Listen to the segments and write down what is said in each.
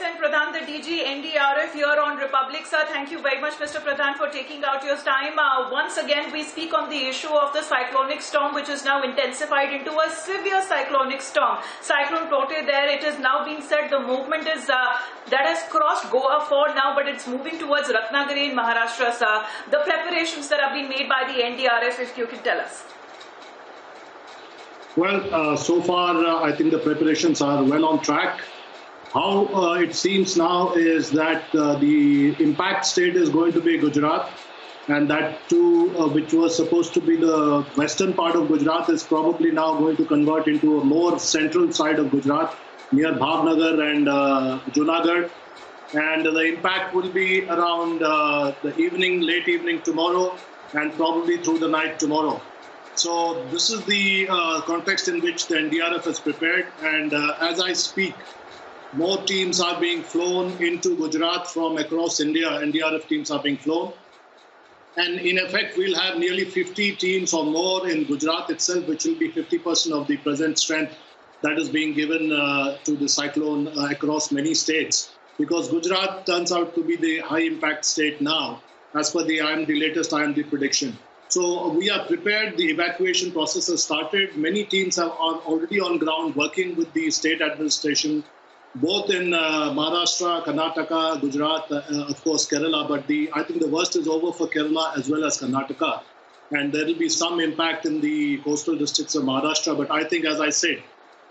S.N. Pradhan, the DG NDRF here on Republic. Sir, thank you very much, Mr. Pradhan, for taking out your time. Once again, we speak on the issue of the cyclonic storm, which is now intensified into a severe cyclonic storm. Cyclone Tauktae there, it is now being said the movement is that has crossed Goa for now, but it's moving towards Ratnagiri in Maharashtra, sir. The preparations that have been made by the NDRF, if you can tell us. Well, so far, I think the preparations are well on track. How it seems now is that the impact state is going to be Gujarat, and that too, which was supposed to be the western part of Gujarat, is probably now going to convert into a more central side of Gujarat, near Bhavnagar and Junagadh. And the impact will be around the evening, late evening tomorrow, and probably through the night tomorrow. So this is the context in which the NDRF is prepared, and as I speak, more teams are being flown into Gujarat from across India. NDRF teams are being flown, and in effect we'll have nearly 50 teams or more in Gujarat itself, which will be 50% of the present strength that is being given to the cyclone across many states, because Gujarat turns out to be the high impact state now, as per the latest IMD prediction. So we are prepared. The evacuation process has started. Many teams are already on ground working with the state administration, both in Maharashtra, Karnataka, Gujarat, of course Kerala. But I think the worst is over for Kerala as well as Karnataka. And there will be some impact in the coastal districts of Maharashtra. But I think, as I said,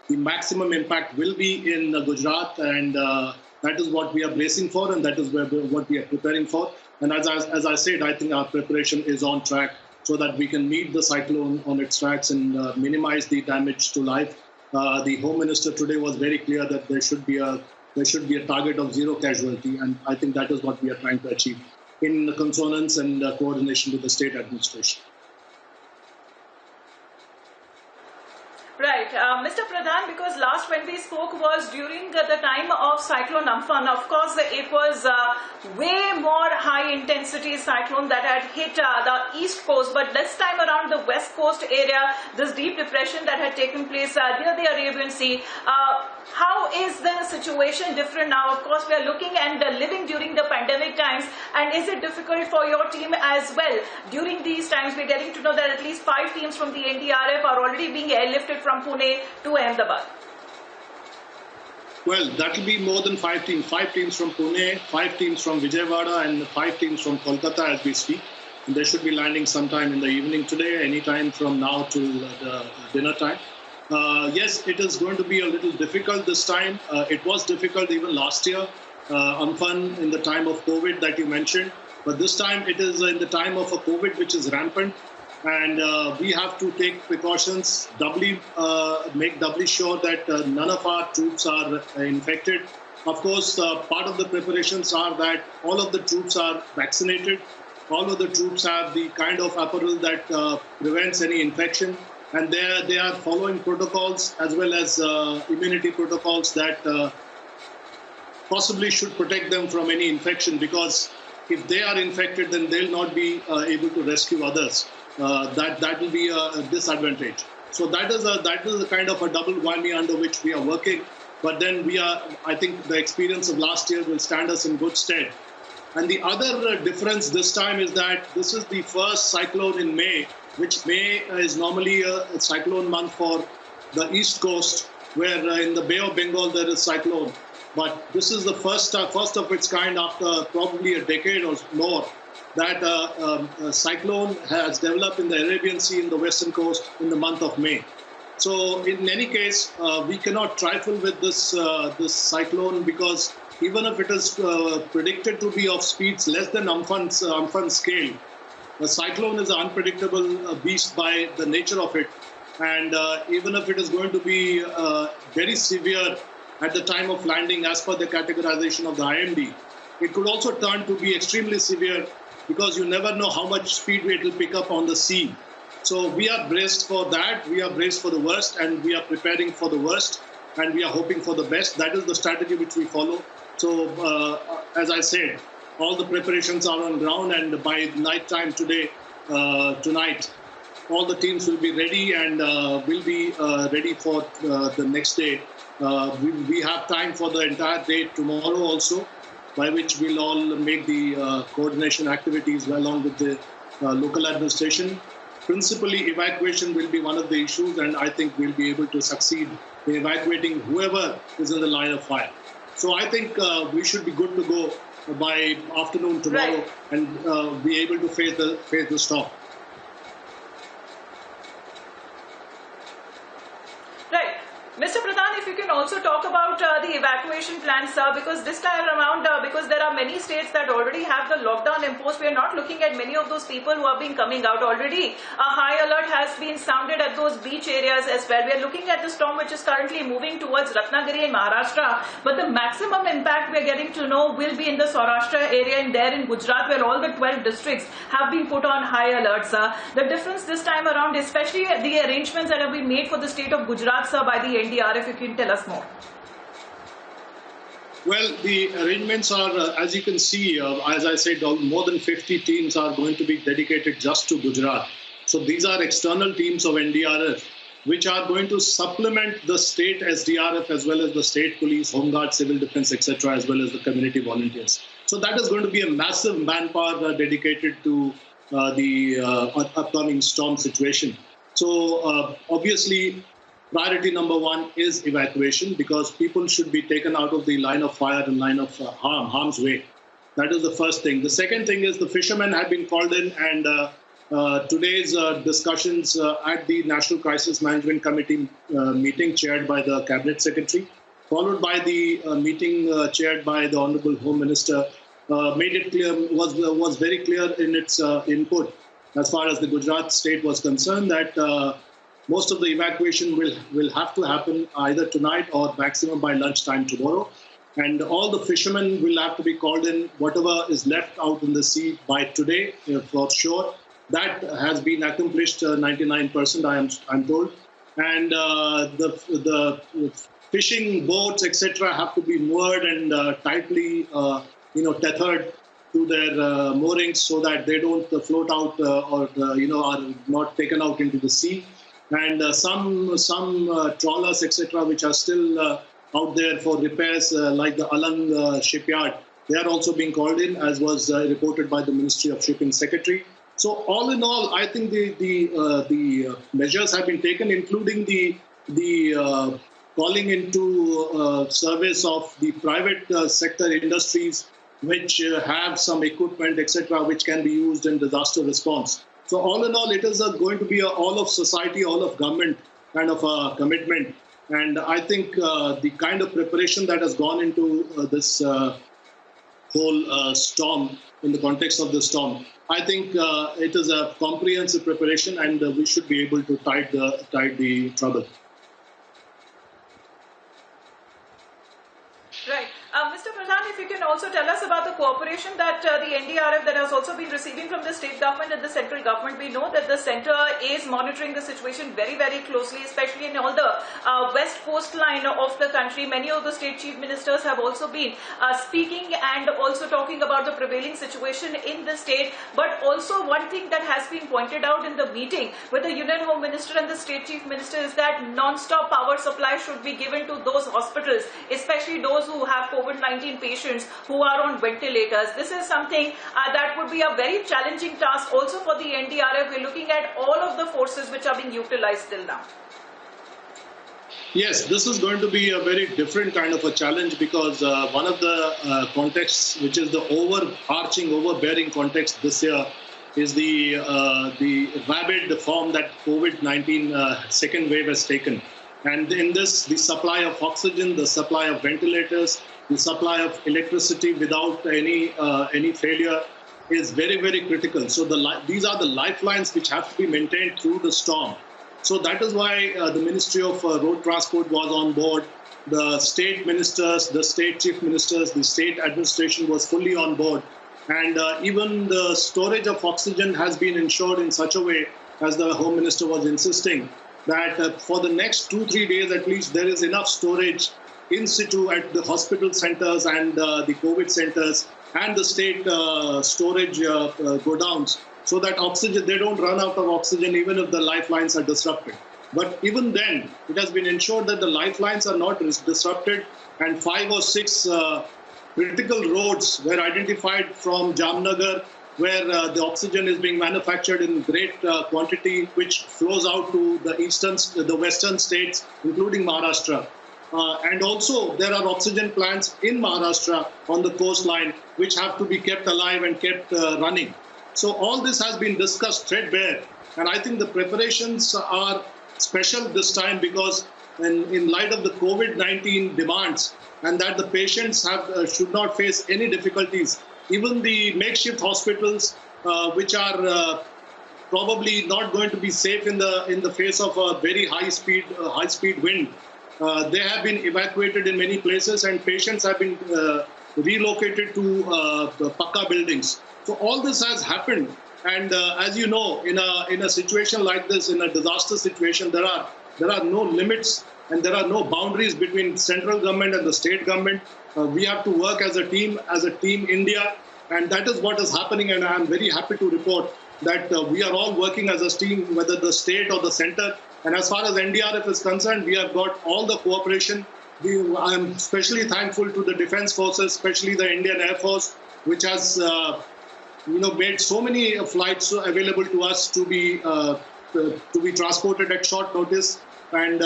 the maximum impact will be in Gujarat. And that is what we are bracing for, and that is what we are preparing for. And as I said, I think our preparation is on track, so that we can meet the cyclone on its tracks and minimize the damage to life. The Home Minister today was very clear that there should be a target of zero casualty, and I think that is what we are trying to achieve in consonance and coordination with the state administration. Right. Mr. Pradhan, because last when we spoke was during the time of Cyclone Amphan. Of course, it was way more high intensity cyclone that had hit the east coast. But this time around the west coast area, this deep depression that had taken place near the Arabian Sea. How is the situation different now? Of course, we are looking and living during the pandemic times. And is it difficult for your team as well? During these times, we're getting to know that at least 5 teams from the NDRF are already being airlifted from Pune to Ahmedabad. Well, that will be more than 5 teams. 5 teams from Pune, 5 teams from Vijayawada, and 5 teams from Kolkata as we speak. And they should be landing sometime in the evening today, anytime from now till the dinner time. Yes, it is going to be a little difficult this time. It was difficult even last year, Amphan, in the time of COVID that you mentioned. But this time it is in the time of a COVID which is rampant. And we have to take precautions, make doubly sure that none of our troops are infected. Of course, part of the preparations are that all of the troops are vaccinated. All of the troops have the kind of apparel that prevents any infection. And they are following protocols as well as immunity protocols that possibly should protect them from any infection, because if they are infected, then they'll not be able to rescue others. That will be a disadvantage. So that is a kind of a double whammy under which we are working. But then I think the experience of last year will stand us in good stead. And the other difference this time is that this is the first cyclone in May, which May is normally a cyclone month for the East Coast, where in the Bay of Bengal there is cyclone. But this is the first of its kind after probably a decade or more that a cyclone has developed in the Arabian Sea in the western coast in the month of May. So in any case, we cannot trifle with this cyclone, because even if it is predicted to be of speeds less than Amphan scale, the cyclone is an unpredictable beast by the nature of it. And even if it is going to be very severe at the time of landing as per the categorization of the IMD, it could also turn to be extremely severe, because you never know how much speed it will pick up on the sea. So we are braced for that. We are braced for the worst, and we are preparing for the worst, and we are hoping for the best. That is the strategy which we follow. So as I said, all the preparations are on ground, and by night time tonight, all the teams will be ready and will be ready for the next day We have time for the entire day tomorrow also, by which we'll all make the coordination activities along with the local administration. Principally, evacuation will be one of the issues, and I think we'll be able to succeed in evacuating whoever is in the line of fire. So I think we should be good to go by afternoon tomorrow, Right. and be able to face the storm. Right. Mr. Pradhan, if you can also talk about the evacuation plans, because this time around, because there are many states that already have the lockdown imposed, we are not looking at many of those people who have been coming out already. A high alert has been sounded at those beach areas as well. We are looking at the storm which is currently moving towards Ratnagiri in Maharashtra, but the maximum impact we are getting to know will be in the Saurashtra area and there in Gujarat, where all the 12 districts have been put on high alerts. The difference this time around, especially the arrangements that have been made for the state of Gujarat, sir, by the NDRF, if you can tell us more. Well, the arrangements are, as you can see, as I said, more than 50 teams are going to be dedicated just to Gujarat. So these are external teams of NDRF, which are going to supplement the state SDRF as well as the state police, home guard, civil defense, etc., as well as the community volunteers. So that is going to be a massive manpower dedicated to the upcoming storm situation. So obviously, priority number one is evacuation, because people should be taken out of the line of fire and line of harm's way. That is the first thing. The second thing is the fishermen have been called in, and today's discussions at the National Crisis Management Committee meeting chaired by the Cabinet Secretary, followed by the meeting chaired by the Honorable Home Minister, made it clear, was very clear in its input as far as the Gujarat state was concerned, that most of the evacuation will have to happen either tonight or maximum by lunchtime tomorrow. And all the fishermen will have to be called in, whatever is left out in the sea by today, for sure. That has been accomplished 99%, I'm told. And the fishing boats, etc., have to be moored and tightly tethered to their moorings so that they don't float out or are not taken out into the sea. And some trawlers, etc., which are still out there for repairs, like the Alang shipyard, they are also being called in, as was reported by the Ministry of Shipping Secretary. So all in all, I think the measures have been taken, including the calling into service of the private sector industries, which have some equipment, etc., which can be used in disaster response. So all in all, it is going to be all of society, all of government kind of a commitment. And I think the kind of preparation that has gone into this whole storm, in the context of the storm, I think it is a comprehensive preparation, and we should be able to tide the trouble. Right. Mr. Pradhan, if you can also tell us about the cooperation that the NDRF that has also been receiving from the state government and the central government. We know that the center is monitoring the situation very, very closely, especially in all the west coastline of the country. Many of the state chief ministers have also been speaking and also talking about the prevailing situation in the state. But also one thing that has been pointed out in the meeting with the Union Home Minister and the state chief minister is that non-stop power supply should be given to those hospitals, especially those who have COVID-19 patients who are on ventilators. This is something that would be a very challenging task also for the NDRF. We're looking at all of the forces which are being utilized till now. Yes, this is going to be a very different kind of a challenge, because one of the contexts, which is the overarching, overbearing context this year, is the rabid form that COVID-19 second wave has taken. And in this, the supply of oxygen, the supply of ventilators, the supply of electricity without any failure is very, very critical. So these are the lifelines which have to be maintained through the storm. So that is why the Ministry of Road Transport was on board. The state ministers, the state chief ministers, the state administration was fully on board. And even the storage of oxygen has been ensured in such a way, as the Home Minister was insisting, that for the next 2-3 days at least, there is enough storage in situ at the hospital centers and the COVID centers and the state storage godowns, so that oxygen, they don't run out of oxygen even if the lifelines are disrupted. But even then, it has been ensured that the lifelines are not disrupted, and 5 or 6 critical roads were identified from Jamnagar, where the oxygen is being manufactured in great quantity, which flows out to the western states, including Maharashtra. And also, there are oxygen plants in Maharashtra on the coastline, which have to be kept alive and kept running. So all this has been discussed threadbare. And I think the preparations are special this time because in light of the COVID-19 demands and that the patients should not face any difficulties, even the makeshift hospitals, which are probably not going to be safe in the face of a very high speed wind, they have been evacuated in many places, and patients have been relocated to the Pakka buildings. So all this has happened, and as you know, in a situation like this, in a disaster situation, there are no limits and there are no boundaries between central government and the state government. We have to work as a team India, and that is what is happening. And I am very happy to report that we are all working as a team, whether the state or the center. And as far as NDRF is concerned, we have got all the cooperation. I am especially thankful to the Defence Forces, especially the Indian Air Force, which has made so many flights available to us to be transported at short notice. And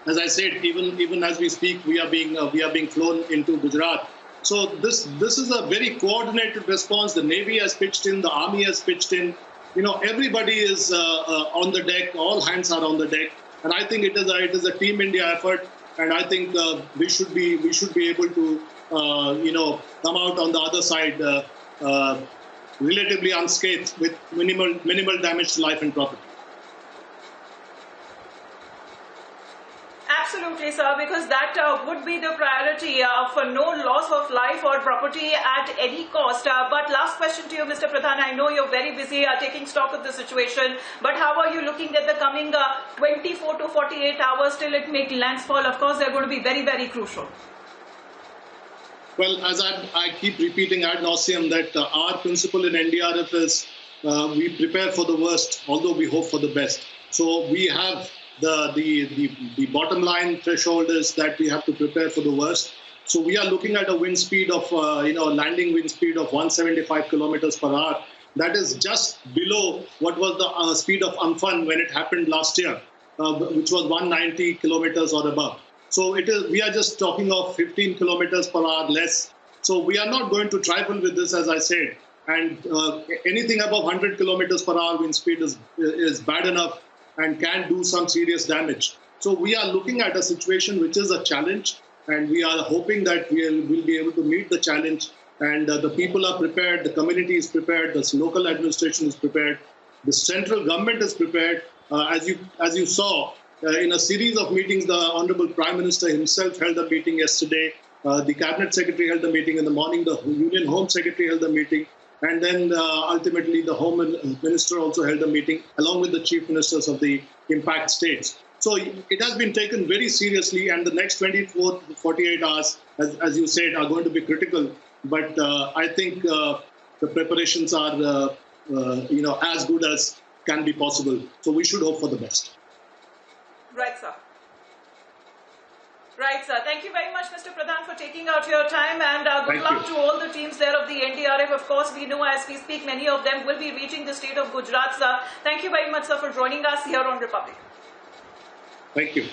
as I said, even as we speak, we are being flown into Gujarat. So this is a very coordinated response. The Navy has pitched in, the Army has pitched in. Everybody is on the deck. All hands are on the deck, and I think it is a Team India effort. And I think we should be able to come out on the other side relatively unscathed with minimal damage to life and property. Absolutely, sir, because that would be the priority for no loss of life or property at any cost. But last question to you, Mr. Pradhan. I know you're very busy taking stock of the situation, but how are you looking at the coming 24 to 48 hours till it makes landfall? Of course, they're going to be very, very crucial. Well, as I keep repeating ad nauseum, that our principle in NDRF is we prepare for the worst, although we hope for the best. So we have the bottom line threshold is that we have to prepare for the worst. So we are looking at a wind speed of landing wind speed of 175 kilometers per hour. That is just below what was the speed of Amphan when it happened last year, which was 190 kilometers or above. So we are just talking of 15 kilometers per hour less. So we are not going to trifle with this, as I said. And anything above 100 kilometers per hour wind speed is bad enough and can do some serious damage. So we are looking at a situation which is a challenge, and we are hoping that we'll be able to meet the challenge. And the people are prepared, the community is prepared, the local administration is prepared, the central government is prepared. As you saw, in a series of meetings, the Honorable Prime Minister himself held a meeting yesterday. The Cabinet Secretary held a meeting in the morning. The Union Home Secretary held a meeting. And then ultimately the Home Minister also held a meeting along with the Chief Ministers of the impact states. So it has been taken very seriously, and the next 24 to 48 hours, as you said, are going to be critical. But I think the preparations are as good as can be possible. So we should hope for the best. Right, sir. Right, sir. Thank you very much, Mr. Pradhan, for taking out your time, and good luck to all the teams there of the NDRF. Of course, we know as we speak, many of them will be reaching the state of Gujarat, sir. Thank you very much, sir, for joining us here on Republic. Thank you.